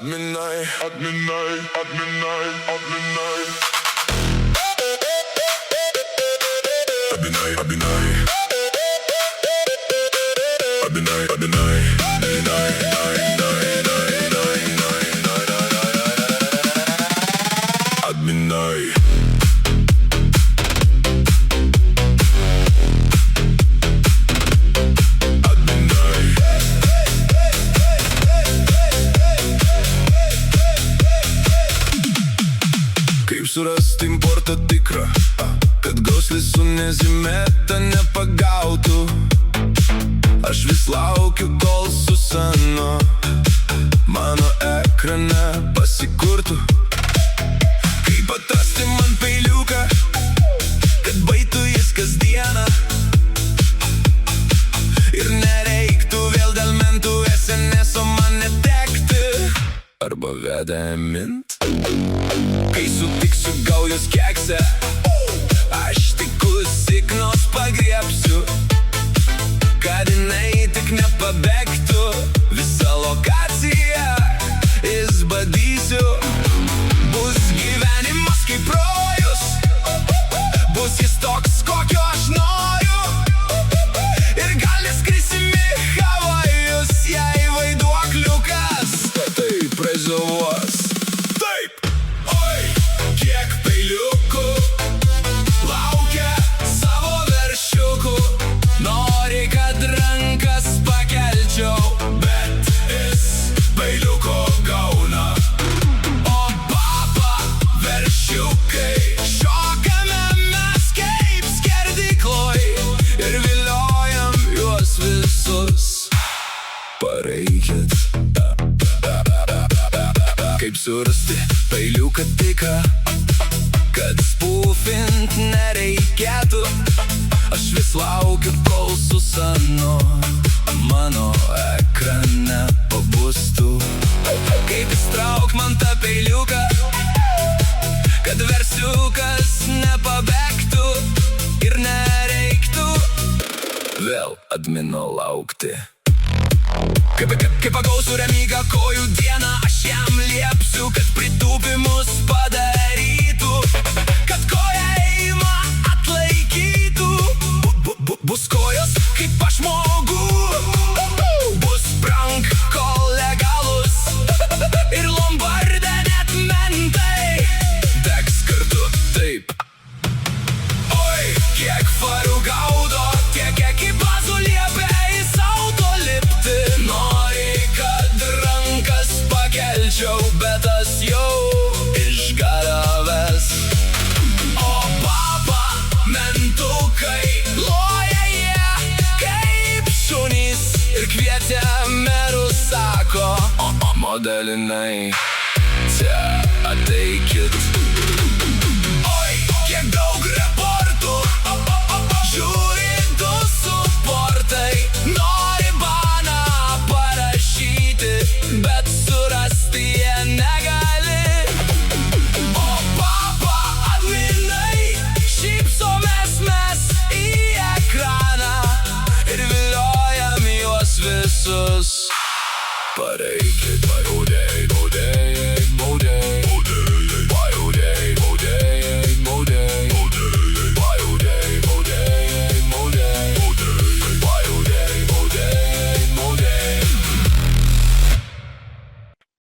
Adminai, adminai, adminai, adminai. Adminai, adminai. Adminai, adminai, adminai, adminai. Kaip surasti importą tikrą, kad gauslis su nezimeta nepagautų. Aš vis laukiu, kol Susano mano ekrane pasikurtų. Kaip atrasti man peiliuką, kad baitų jis kasdieną ir nereiktų vėl dėl mentų SNS-o man netekti arba vedę mint. Kai sutiksiu gaujos keksę, aš tikus iknos pagriebsiu, kad jinai tik nepabėgtų. Visą lokaciją išbadysiu. Bus gyvenimas kaip rojus, bus jis toks, kokio aš noriu. Ir gal neskrisiu į Havajus, jei vaiduokliukas taip rezervuos. Taip! Oi, kiek peiliukų laukia savo veršiukų. Nori, kad rankas pakelčiau, bet jis peiliuko gauna. O papa, veršiukai, šokame mes kaip skerdykloj ir viliojam juos visus. Pareikit. Kaip surasti peiliuką tikrą, kad spūfint nereikėtų. Aš vis laukiu, kol Susano mano ekrane pabustų. Kaip įstrauk man tą peiliuką, kad versiukas nepabėgtų ir nereiktų vėl admino laukti. Kaip pagausiu remygą kojų dieną, aš jam liepsiu, kad pritūpimus padarytų, kad koja eima atlaikytų. Bus kojos kaip aš mogu, bus prank kol legalus ir Lombarde net mentai degs kartu. Taip. Oi, kiek farų gaudo, tiek ekipazų liepia į auto lipti. Nori, kad rankas pakelčiau, bet tas jau išgaravęs. O papa, mentukai loja jie kaip šunys ir kvietė merus, sako, o modelinai, čia ateikit. Oi, kiek daug reportų, žiūri du suportai. Nori baną parašyti, bet surasti jie negali. O papa, adminai, šypsomės mes į ekraną ir viliojam juos visus. Pareikit.